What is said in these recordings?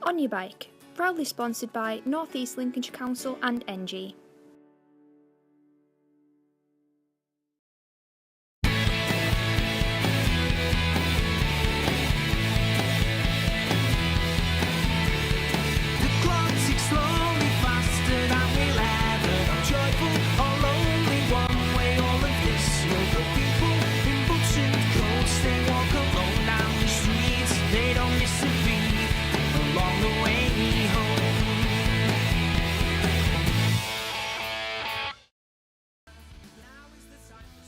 On Your Bike, proudly sponsored by North East Lincolnshire Council and NG.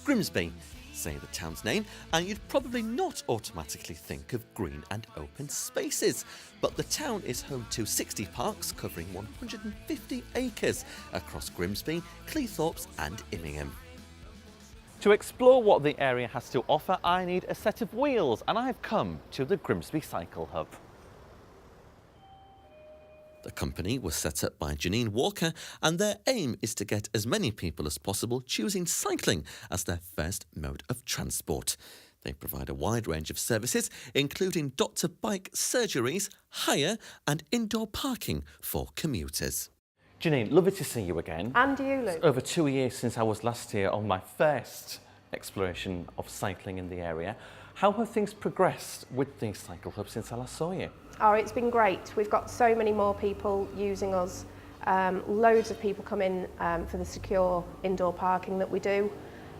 Grimsby, say the town's name, and you'd probably not automatically think of green and open spaces. But the town is home to 60 parks covering 150 acres across Grimsby, Cleethorpes and Immingham. To explore what the area has to offer, I need a set of wheels, and I've come to the Grimsby Cycle Hub. The company was set up by Janine Walker, and their aim is to get as many people as possible choosing cycling as their first mode of transport. They provide a wide range of services, including doctor bike surgeries, hire and indoor parking for commuters. Janine, lovely to see you again. And you, Luke. It's over 2 years since I was last here on my first exploration of cycling in the area. How have things progressed with the Cycle Hub since I last saw you? Oh, it's been great. We've got so many more people using us. Loads of people come in for the secure indoor parking that we do.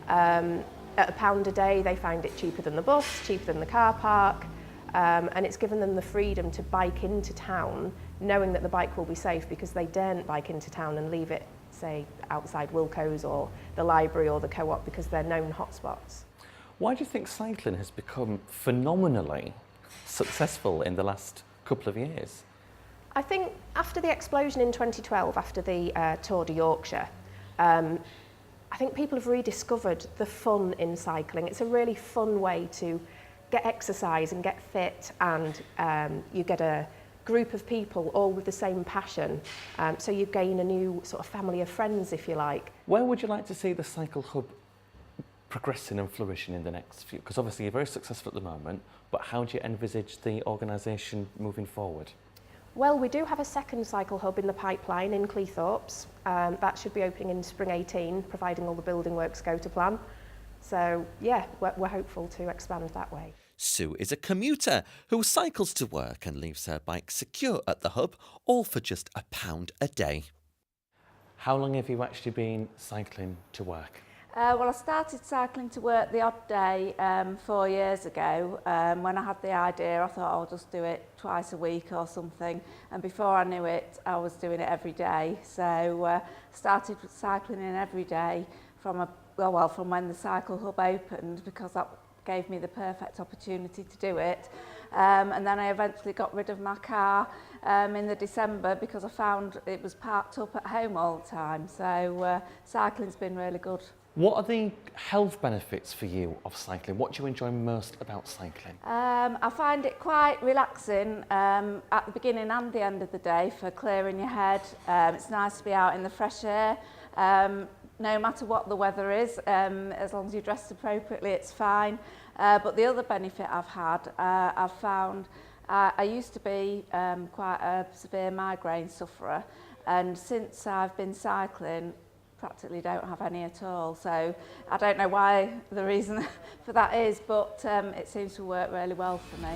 At £1 a day, they find it cheaper than the bus, cheaper than the car park, and it's given them the freedom to bike into town, knowing that the bike will be safe, because they daren't bike into town and leave it, say, outside Wilko's or the library or the co-op, because they're known hotspots. Why do you think cycling has become phenomenally successful in the last couple of years? I think after the explosion in 2012, after the Tour de Yorkshire, I think people have rediscovered the fun in cycling. It's a really fun way to get exercise and get fit, and you get a group of people all with the same passion, so you gain a new sort of family of friends, if you like. Where would you like to see the Cycle Hub progressing and flourishing in the next few? Because obviously you're very successful at the moment, but how do you envisage the organisation moving forward? Well, we do have a second cycle hub in the pipeline in Cleethorpes. That should be opening in spring 18, providing all the building works go to plan. So yeah, we're hopeful to expand that way. Sue is a commuter who cycles to work and leaves her bike secure at the hub, all for just £1 a day. How long have you actually been cycling to work? Well, I started cycling to work the odd day 4 years ago. When I had the idea, I thought I'll just do it twice a week or something. And before I knew it, I was doing it every day. So started cycling in every day from when the Cycle Hub opened, because that gave me the perfect opportunity to do it. And then I eventually got rid of my car in the December, because I found it was parked up at home all the time. So cycling's been really good. What are the health benefits for you of cycling? What do you enjoy most about cycling? I find it quite relaxing at the beginning and the end of the day for clearing your head. It's nice to be out in the fresh air, no matter what the weather is. As long as you're dressed appropriately, it's fine. But the other benefit I've had, I've found, I used to be quite a severe migraine sufferer, and since I've been cycling, practically don't have any at all. So I don't know why the reason for that is, but it seems to work really well for me.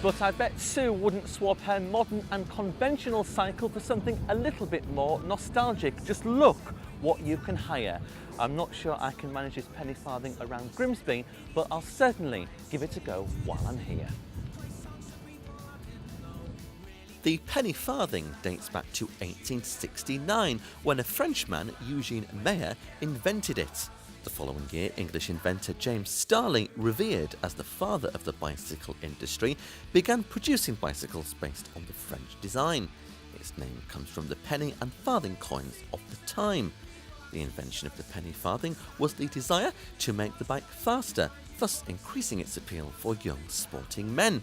But I bet Sue wouldn't swap her modern and conventional cycle for something a little bit more nostalgic. Just look what you can hire. I'm not sure I can manage this penny farthing around Grimsby, but I'll certainly give it a go while I'm here. The penny farthing dates back to 1869, when a Frenchman, Eugene Meyer, invented it. The following year, English inventor James Starley, revered as the father of the bicycle industry, began producing bicycles based on the French design. Its name comes from the penny and farthing coins of the time. The invention of the penny farthing was the desire to make the bike faster, thus increasing its appeal for young sporting men.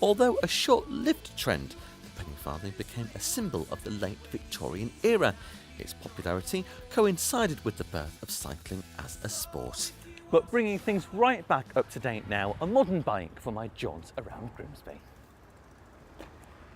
Although a short-lived trend, the penny farthing became a symbol of the late Victorian era. Its popularity coincided with the birth of cycling as a sport. But bringing things right back up to date now, a modern bike for my jaunt around Grimsby.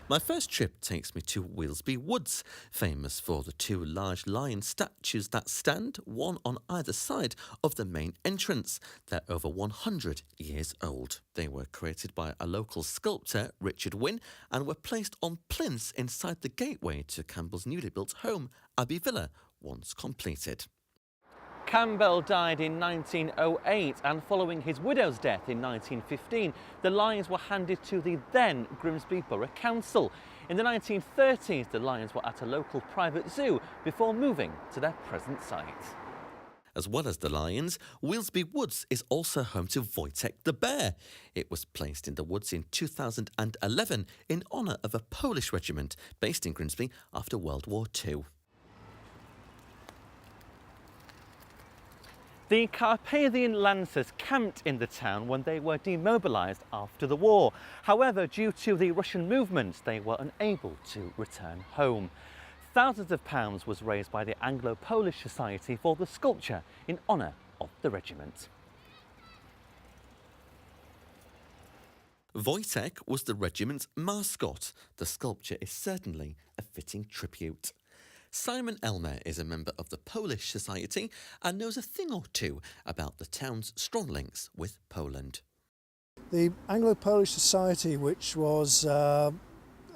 My first trip takes me to Wylsby Woods, famous for the two large lion statues that stand, one on either side of the main entrance. They're over 100 years old. They were created by a local sculptor, Richard Wynne, and were placed on plinths inside the gateway to Campbell's newly built home, Abbey Villa, once completed. Campbell died in 1908, and following his widow's death in 1915, the lions were handed to the then Grimsby Borough Council. In the 1930s, the lions were at a local private zoo before moving to their present site. As well as the lions, Wylsby Woods is also home to Wojtek the bear. It was placed in the woods in 2011 in honour of a Polish regiment based in Grimsby after World War II. The Carpathian Lancers camped in the town when they were demobilised after the war. However, due to the Russian movement, they were unable to return home. Thousands of pounds was raised by the Anglo-Polish Society for the sculpture in honour of the regiment. Wojtek was the regiment's mascot. The sculpture is certainly a fitting tribute. Simon Elmer is a member of the Polish Society and knows a thing or two about the town's strong links with Poland. The Anglo-Polish Society, which was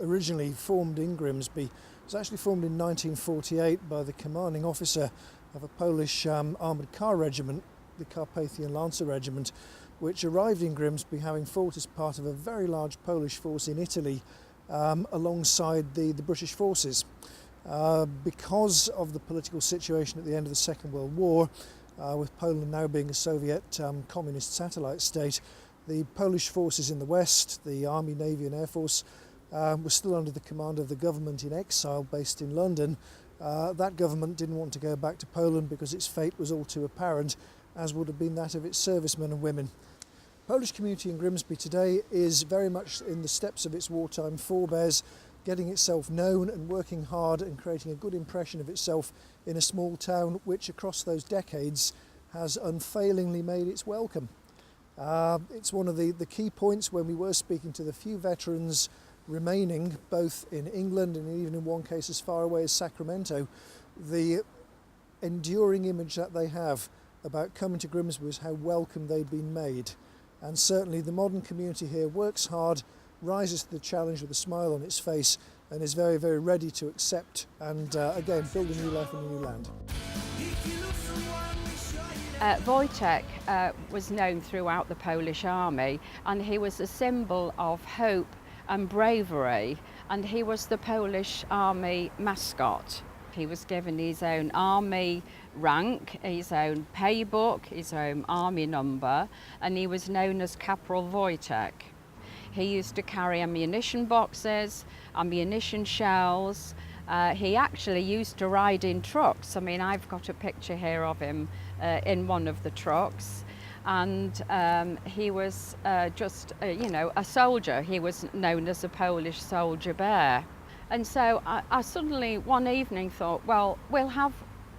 originally formed in Grimsby, was actually formed in 1948 by the commanding officer of a Polish armoured car regiment, the Carpathian Lancer Regiment, which arrived in Grimsby having fought as part of a very large Polish force in Italy alongside the British forces. Because of the political situation at the end of the Second World War, with Poland now being a Soviet communist satellite state, the Polish forces in the West, the Army, Navy and Air Force, were still under the command of the government in exile based in London. That government didn't want to go back to Poland because its fate was all too apparent, as would have been that of its servicemen and women. The Polish community in Grimsby today is very much in the steps of its wartime forebears, getting itself known and working hard and creating a good impression of itself in a small town which across those decades has unfailingly made its welcome. It's one of the key points when we were speaking to the few veterans remaining, both in England and even in one case as far away as Sacramento. The enduring image that they have about coming to Grimsby is how welcome they've been made. And certainly the modern community here works hard, rises to the challenge with a smile on its face, and is very, very ready to accept and again build a new life in a new land. Wojtek was known throughout the Polish army, and he was a symbol of hope and bravery, and he was the Polish army mascot. He was given his own army rank, his own pay book, his own army number, and he was known as Capra Wojtek. He used to carry ammunition boxes, ammunition shells. He actually used to ride in trucks. I mean, I've got a picture here of him in one of the trucks. And he was just, a soldier. He was known as a Polish soldier bear. And so I suddenly, one evening, thought, well, we'll have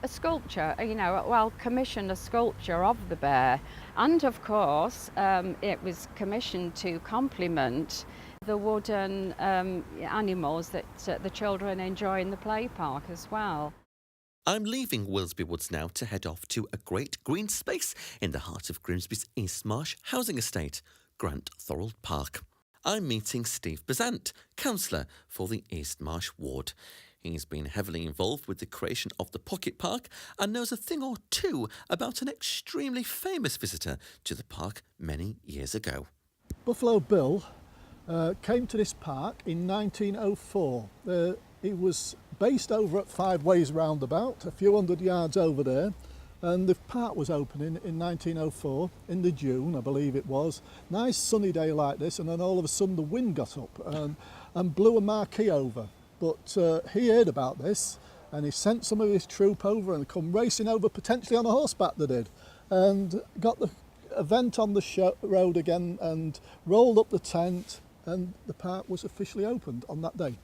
a sculpture, well, commission a sculpture of the bear. And of course, it was commissioned to complement the wooden animals that the children enjoy in the play park as well. I'm leaving Wylsby Woods now to head off to a great green space in the heart of Grimsby's East Marsh housing estate, Grant Thorold Park. I'm meeting Steve Besant, councillor for the East Marsh ward. He's been heavily involved with the creation of the Pocket Park and knows a thing or two about an extremely famous visitor to the park many years ago. Buffalo Bill came to this park in 1904. He was based over at Five Ways Roundabout, a few hundred yards over there, and the park was opening in 1904, in the June, I believe it was. Nice sunny day like this, and then all of a sudden the wind got up and blew a marquee over. But he heard about this, and he sent some of his troop over and come racing over, potentially on a horseback they did, and got the event on the road again and rolled up the tent, and the park was officially opened on that day.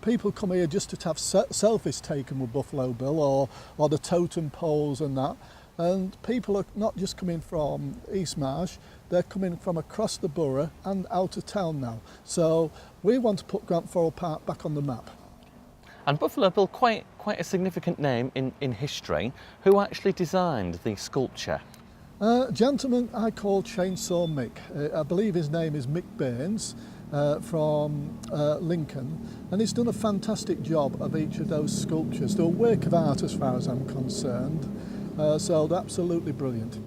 People come here just to have selfies taken with Buffalo Bill or the totem poles and that, And people are not just coming from East Marsh, they're coming from across the borough and out of town now. So we want to put Grant Thorle Park back on the map. And Buffalo Bill, quite a significant name in history. Who actually designed the sculpture? A gentleman I call Chainsaw Mick. I believe his name is Mick Baines from Lincoln, and he's done a fantastic job of each of those sculptures. They're a work of art as far as I'm concerned, so they're absolutely brilliant.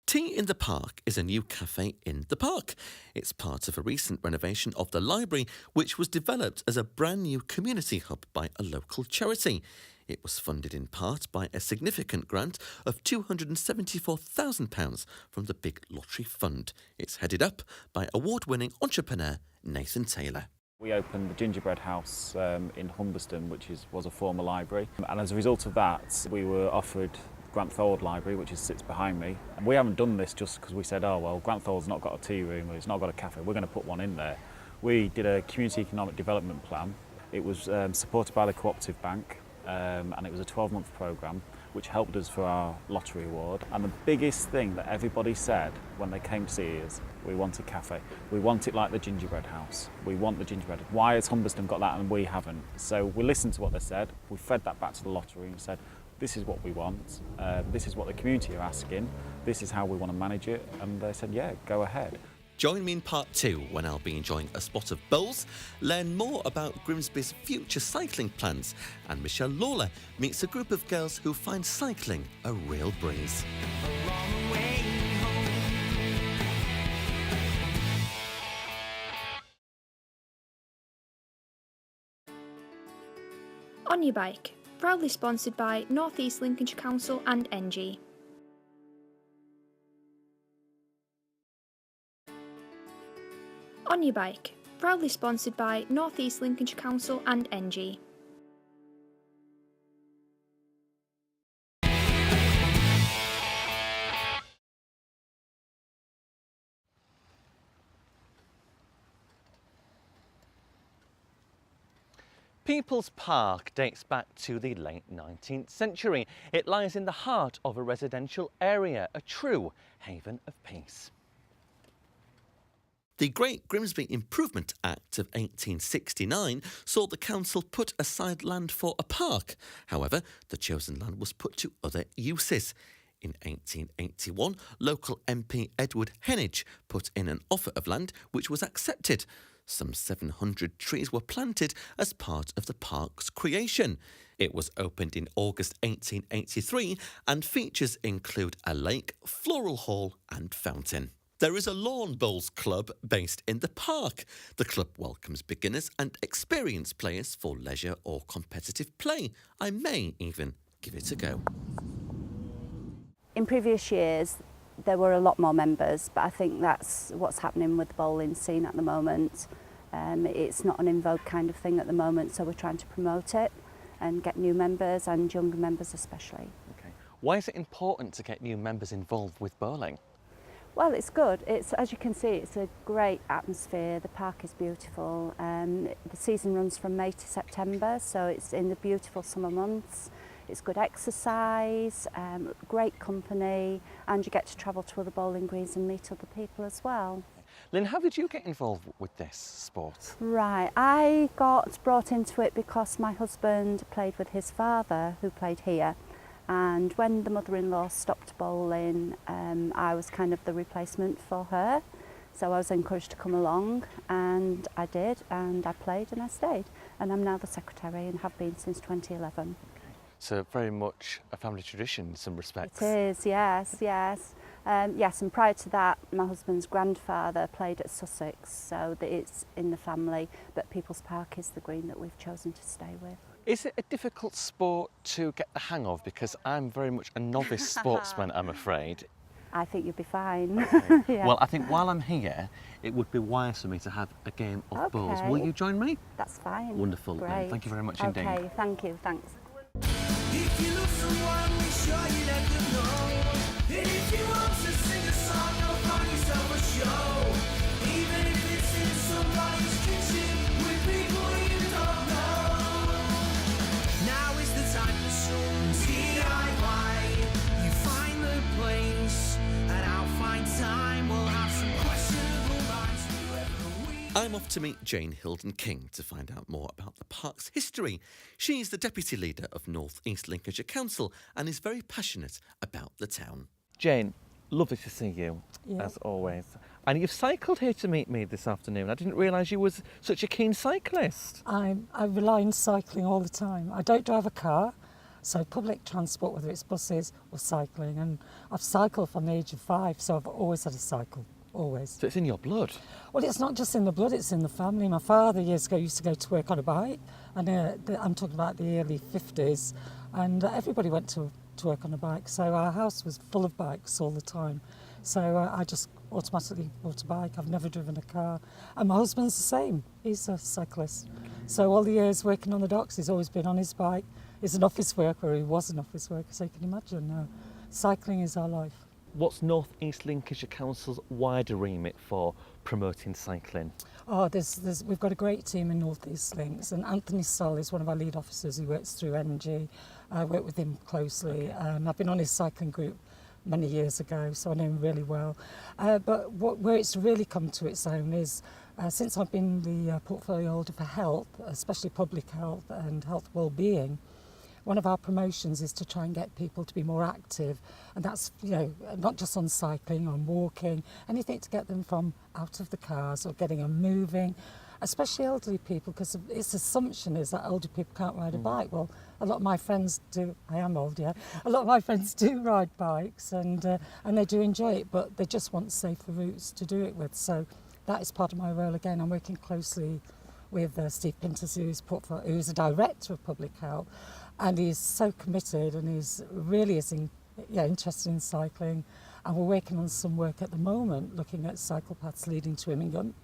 Tea in the Park is a new cafe in the park. It's part of a recent renovation of the library, which was developed as a brand new community hub by a local charity. It was funded in part by a significant grant of £274,000 from the Big Lottery Fund. It's headed up by award-winning entrepreneur Nathan Taylor. We opened the Gingerbread House in Humberston, which was a former library. And as a result of that, we were offered Grant Thorle Library, which sits behind me. And we haven't done this just because we said, oh, well, Grant Thorle's not got a tea room, or it's not got a cafe, we're going to put one in there. We did a community economic development plan. It was supported by the Cooperative Bank, and it was a 12-month programme, which helped us for our lottery award. And the biggest thing that everybody said when they came to see us, we want a cafe. We want it like the Gingerbread House. We want the gingerbread. Why has Humberston got that and we haven't? So we listened to what they said, we fed that back to the lottery and said, this is what we want, this is what the community are asking, this is how we want to manage it, and they said, yeah, go ahead. Join me in part 2 when I'll be enjoying a spot of bowls, learn more about Grimsby's future cycling plans, and Michelle Lalor meets a group of girls who find cycling a real breeze. On Your Bike, proudly sponsored by North East Lincolnshire Council and NG. On Your Bike, proudly sponsored by North East Lincolnshire Council and NG. People's Park dates back to the late 19th century. It lies in the heart of a residential area, a true haven of peace. The Great Grimsby Improvement Act of 1869 saw the council put aside land for a park. However, the chosen land was put to other uses. In 1881, local MP Edward Heneage put in an offer of land which was accepted. Some 700 trees were planted as part of the park's creation. It was opened in August 1883 and features include a lake, floral hall and fountain. There is a lawn bowls club based in the park. The club welcomes beginners and experienced players for leisure or competitive play. I may even give it a go. In previous years, there were a lot more members, but I think that's what's happening with the bowling scene at the moment. It's not an in vogue kind of thing at the moment, so we're trying to promote it and get new members and younger members especially. Okay. Why is it important to get new members involved with bowling? Well, it's good. It's, as you can see, it's a great atmosphere. The park is beautiful. The season runs from May to September, so it's in the beautiful summer months. It's good exercise, great company, and you get to travel to other bowling greens and meet other people as well. Lynn, how did you get involved with this sport? Right, I got brought into it because my husband played with his father, who played here. And when the mother-in-law stopped bowling, I was kind of the replacement for her. So I was encouraged to come along, and I did, and I played and I stayed. And I'm now the secretary and have been since 2011. So very much a family tradition in some respects. It is, yes, yes. Yes, and prior to that, my husband's grandfather played at Sussex, so that it's in the family, but People's Park is the green that we've chosen to stay with. Is it a difficult sport to get the hang of? Because I'm very much a novice sportsman, I'm afraid. I think you'll be fine. Okay. Yeah. Well, I think while I'm here, it would be wise for me to have a game of bowls. Will you join me? That's fine. Wonderful. Great. Thank you very much Okay, indeed. thank you, thanks. If you love someone, make sure you let them know. And if you want to sing a song, go find yourself a show. Even if it's in somebody's kitchen with people you don't know. Now is the time for some DIY. You find the I'm off to meet Jane Hilton-King to find out more about the park's history. She's the Deputy Leader of North East Lincolnshire Council and is very passionate about the town. Jane, lovely to see you, as always. And you've cycled here to meet me this afternoon. I didn't realise you was such a keen cyclist. I rely on cycling all the time. I don't drive a car, so public transport, whether it's buses or cycling, and I've cycled from the age of 5, so I've always had a cycle. Always. So it's in your blood? Well, it's not just in the blood, it's in the family. My father years ago used to go to work on a bike, and I'm talking about the early 50s, and everybody went to work on a bike, so our house was full of bikes all the time. So I just automatically bought a bike. I've never driven a car. And my husband's the same. He's a cyclist. So all the years working on the docks, he's always been on his bike. He's an office worker, he was an office worker, so you can imagine, cycling is our life. What's North East Lincolnshire Council's wider remit for promoting cycling? Oh, we've got a great team in North East Links, and Anthony Stoll is one of our lead officers. He works through NG. I work with him closely. I've been on his cycling group many years ago, so I know him really well. But where it's really come to its own is since I've been the portfolio holder for health, especially public health and health well-being, one of our promotions is to try and get people to be more active, and that's not just on cycling, on walking, anything to get them from out of the cars or getting them moving, especially elderly people, because its assumption is that older people can't ride a bike. Well, a lot of my friends do. I am old, yeah. A lot of my friends do ride bikes, and they do enjoy it, but they just want safer routes to do it with. So that is part of my role again. I'm working closely with Steve Pinters, who's a director of public health, and he's so committed, and he's really interested in cycling. And we're working on some work at the moment, looking at cycle paths leading to Immingham.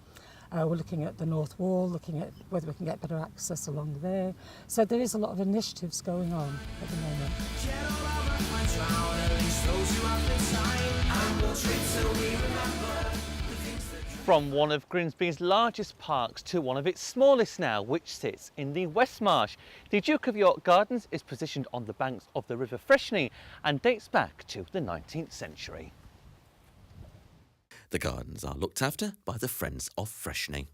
We're looking at the North Wall, looking at whether we can get better access along there. So there is a lot of initiatives going on at the moment. From one of Grimsby's largest parks to one of its smallest now, which sits in the West Marsh. The Duke of York Gardens is positioned on the banks of the River Freshney and dates back to the 19th century. The gardens are looked after by the Friends of Freshney.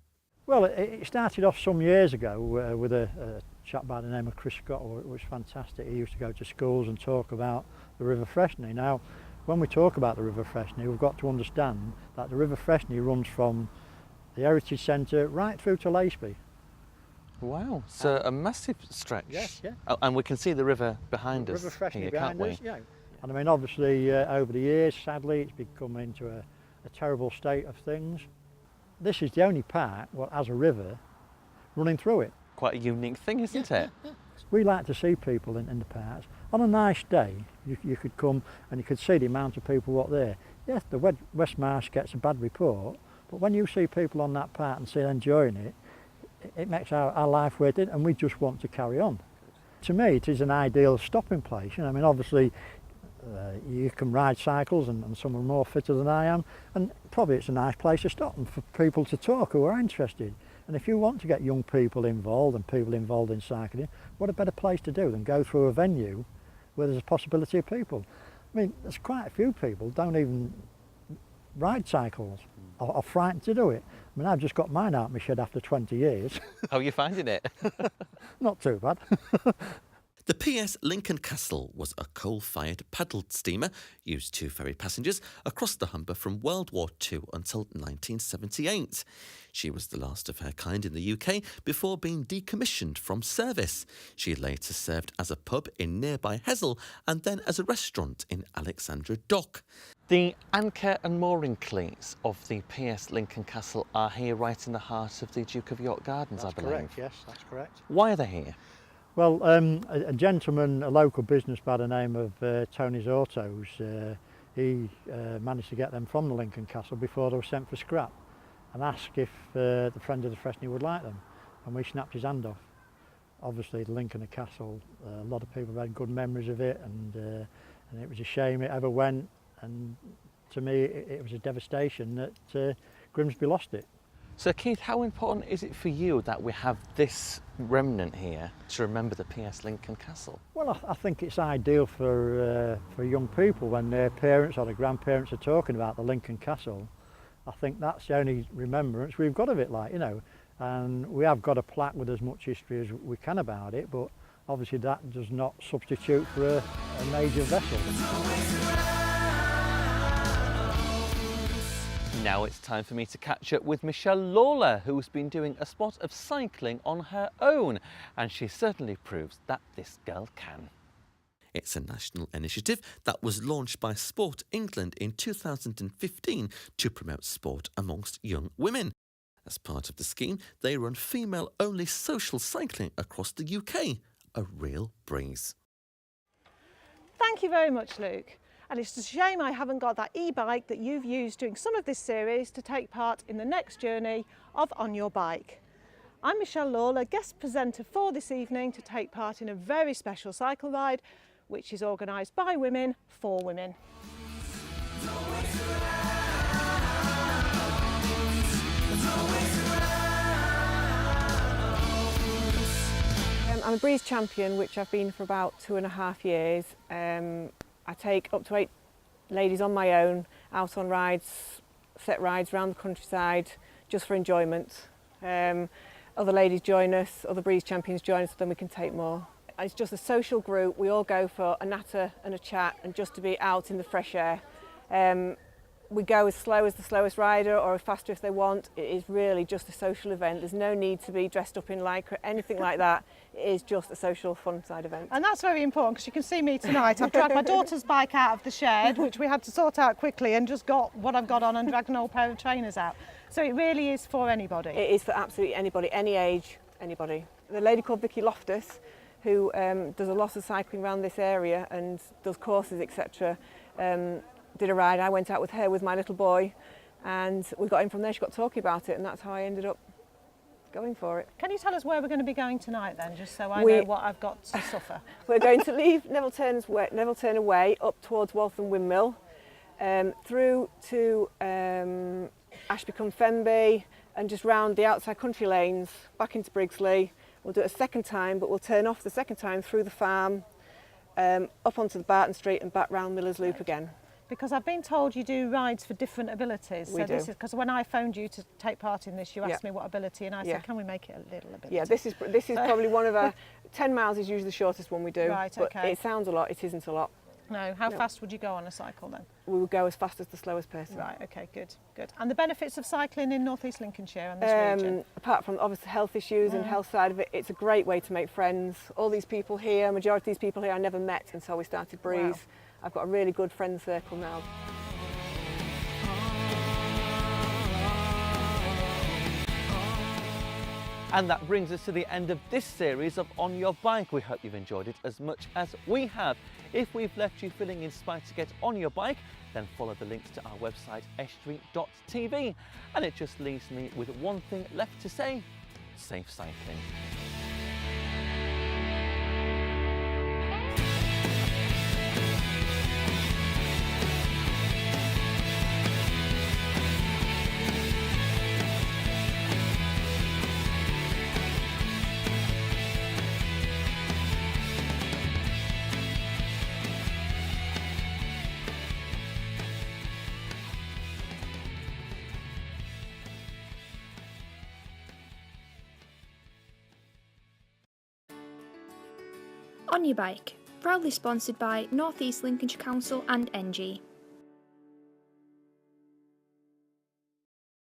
Well, it started off some years ago with a chap by the name of Chris Scott, who was fantastic. He used to go to schools and talk about the River Freshney. Now, when we talk about the River Freshney, we've got to understand that the River Freshney runs from the Heritage Centre right through to Laceby. Wow, it's a massive stretch. Yes, yeah. Oh, and we can see the river behind us River Freshney here, behind can't us, we? yeah. And I mean, obviously, over the years, sadly, it's become into a terrible state of things. This is the only part what has a river running through it. Quite a unique thing, isn't it? We like to see people in the parks. On a nice day, you could come and you could see the amount of people what there. Yes, the West Marsh gets a bad report, but when you see people on that part and see them enjoying it, it makes our life worth it, and we just want to carry on. To me, it is an ideal stopping place. I mean, obviously, you can ride cycles, and some are more fitter than I am, and probably it's a nice place to stop and for people to talk who are interested. And if you want to get young people involved and people involved in cycling, what a better place to do than go through a venue where there's a possibility of people. I mean, there's quite a few people don't even ride cycles or are frightened to do it. I mean, I've just got mine out of my shed after 20 years. How are you finding it? Not too bad. The PS Lincoln Castle was a coal-fired paddled steamer used to ferry passengers across the Humber from World War II until 1978. She was the last of her kind in the UK before being decommissioned from service. She later served as a pub in nearby Hessel and then as a restaurant in Alexandra Dock. The anchor and mooring cleats of the PS Lincoln Castle are here right in the heart of the Duke of York Gardens, I believe. Correct, yes, that's correct. Why are they here? Well, a gentleman, a local business by the name of Tony's Autos, he managed to get them from the Lincoln Castle before they were sent for scrap, and asked if the Friend of the Freshney would like them, and we snapped his hand off. Obviously the Lincoln Castle, a lot of people had good memories of it, and it was a shame it ever went, and to me it was a devastation that Grimsby lost it. So Keith, how important is it for you that we have this remnant here to remember the PS Lincoln Castle? Well, I think it's ideal for young people when their parents or their grandparents are talking about the Lincoln Castle. I think that's the only remembrance we've got of it, like, you know. And we have got a plaque with as much history as we can about it, but obviously that does not substitute for a major vessel. Now it's time for me to catch up with Michelle Lalor, who's been doing a spot of cycling on her own, and she certainly proves that this girl can. It's a national initiative that was launched by Sport England in 2015 to promote sport amongst young women. As part of the scheme, they run female-only social cycling across the UK. A real breeze. Thank you very much, Luke. And it's a shame I haven't got that e-bike that you've used during some of this series to take part in the next journey of On Your Bike. I'm Michelle Lalor, guest presenter for this evening to take part in a very special cycle ride which is organised by women for women. I'm a breeze champion, which I've been for about 2.5 years. I take up to 8 ladies on my own out on rides, set rides around the countryside, just for enjoyment. Other ladies join us, other breeze champions join us, so then we can take more. It's just a social group. We all go for a natter and a chat and just to be out in the fresh air. We go as slow as the slowest rider or as faster if they want. It is really just a social event. There's no need to be dressed up in lycra, anything like that. It is just a social fun side event. And that's very important because you can see me tonight. I've dragged my daughter's bike out of the shed, which we had to sort out quickly, and just got what I've got on and dragged an old pair of trainers out. So it really is for anybody. It is for absolutely anybody, any age, anybody. The lady called Vicky Loftus, who does a lot of cycling around this area and does courses, etc. Did a ride. I went out with her with my little boy and we got in from there. She got talking about it and that's how I ended up going for it. Can you tell us where we're going to be going tonight then, just so I know what I've got to suffer? We're going to leave Neville Turn Away up towards Waltham Windmill, through to Ashby-cum-Fenby and just round the outside country lanes back into Brigsley. We'll do it a second time, but we'll turn off the second time through the farm, up onto the Barton Street and back round Miller's Loop again. Because I've been told you do rides for different abilities. We do. This is because when I phoned you to take part in this, you asked me what ability, and I said, can we make it a little ability? Yeah, this is probably one of our 10 miles is usually the shortest one we do. Right, but okay. It sounds a lot. It isn't a lot. No. How fast would you go on a cycle then? We would go as fast as the slowest person. Right. Okay. Good. Good. And the benefits of cycling in North East Lincolnshire and this region? Apart from obviously health issues and health side of it, it's a great way to make friends. All these people here, majority of these people here, I never met until we started Breeze. Wow. I've got a really good friend circle now. And that brings us to the end of this series of On Your Bike. We hope you've enjoyed it as much as we have. If we've left you feeling inspired to get on your bike, then follow the links to our website estuary.tv. And it just leaves me with one thing left to say: safe cycling. On Your Bike, proudly sponsored by North East Lincolnshire Council and NG.